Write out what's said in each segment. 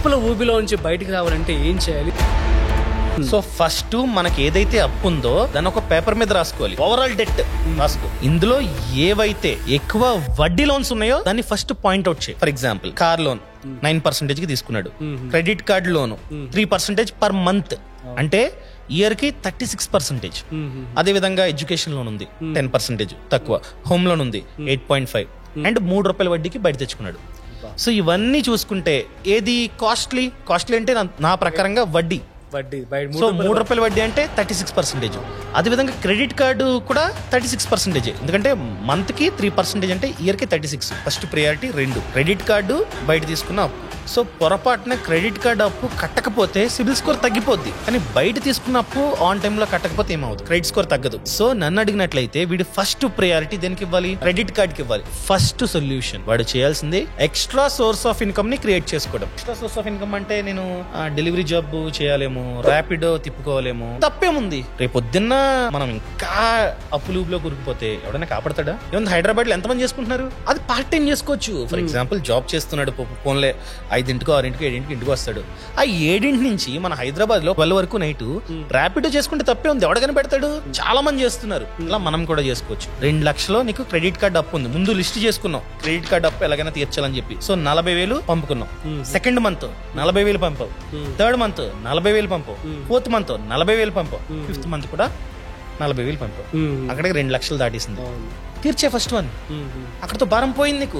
అప్పుల ఊబిలో నుంచి బయటికి రావాలంటే ఏం చేయాలి? సో ఫస్ట్ మనకి ఏదైతే అప్పు ఉందో దాన్ని ఒక పేపర్ మీద రాసుకోవాలి. ఓవరాల్ డెట్ రాసుకో. ఇందులో ఏవైతే ఎక్కువ వడ్డీ లోన్స్ ఉన్నాయో దాన్ని ఫస్ట్ పాయింట్అవుట్ చేయి. ఫర్ ఎగ్జాంపుల్ కార్ లోన్ 9% కి తీసుకున్నాడు. Credit card loan 3% per month, అంటే ఇయర్ కి 36%. అదే విధంగా ఎడ్యుకేషన్ లోన్ ఉంది 10% తక్కువ, హోమ్ లోన్ ఉంది 8.5 అండ్ ₹3 వడ్డీకి బయట తెచ్చుకున్నాడు. సో ఇవన్నీ చూసుకుంటే ఏది కాస్ట్లీ అంటే నా ప్రకారంగా వడ్డీ. సో ₹3 వడ్డీ అంటే 36%. అదేవిధంగా క్రెడిట్ కార్డు కూడా 36%, ఎందుకంటే మంత్ కి 3% అంటే ఇయర్ కి 36. ఫస్ట్ ప్రయారిటీ 2 క్రెడిట్ కార్డు, బయట తీసుకున్న అప్పు. సో పొరపాటున క్రెడిట్ కార్డు అప్పు కట్టకపోతే సిబిల్ స్కోర్ తగ్గిపోద్ది, కానీ బయట తీసుకున్న అప్పు ఆన్ టైమ్ లో కట్టకపోతే ఏమవుతుంది, క్రెడిట్ స్కోర్ తగ్గదు. సో నన్ను అడిగినట్లయితే వీడి ఫస్ట్ ప్రయారిటీ దేనికి ఇవ్వాలి? క్రెడిట్ కార్డ్ కి ఇవ్వాలి. ఫస్ట్ సొల్యూషన్ వాడు చేయాల్సింది ఎక్స్ట్రా సోర్స్ ఆఫ్ ఇన్కమ్ ని క్రియేట్ చేసుకోవడం. ఎక్స్ట్రా సోర్స్ ఆఫ్ ఇన్కమ్ అంటే నేను డెలివరీ జాబ్ చేయాలేమో, ర్యాపిడో తిప్పుకోవాలేమో, తప్పేముంది? రేపొద్దున్న మనం ఇంకా అప్పులూబులో కూరుకుపోతే ఎవడైనా కాపాడతాడా? ఏమన్నా హైదరాబాద్ లో ఎంతమంది చేసుకుంటున్నారు? అది పార్ట్ టైం చేసుకోవచ్చు. ఫర్ ఎగ్జాంపుల్ జాబ్ చేస్తున్నాడు, ఫోన్లే 5ంటికో 6ంటికో 7ంటికి ఇంటికి వస్తాడు. ఆ 7 నుంచి మన హైదరాబాద్ లో 12 వరకు నైట్ ర్యాపిడో చేసుకుంటే తప్పే ఉంది, ఎవడగానే పెడతాడు? చాలా మంది చేస్తున్నారు. ఇలా మనం కూడా చేసుకోవచ్చు. 2 లక్షలు నీకు క్రెడిట్ కార్డ్ అప్పు ఉంది, ముందు లిస్ట్ చేసుకున్నాం క్రెడిట్ కార్డ్ అప్పు ఎలాగైనా తీర్చాలని చెప్పి. సో 40,000 పంపుకున్నాం. సెకండ్ మంత్ 40,000 పంపావు, థర్డ్ మంత్ 40,000 పంపావు, ఫోర్త్ మంత్ 40,000 పంపావు, ఫిఫ్త్ మంత్ కూడా 40,000 పంపావు. అక్కడికి 2 లక్షలు దాటేసింది. తీర్చే ఫస్ట్ వన్, అక్కడతో భారం పోయింది. నీకు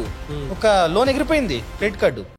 ఒక లోన్ ఎగిరిపోయింది, క్రెడిట్ కార్డు.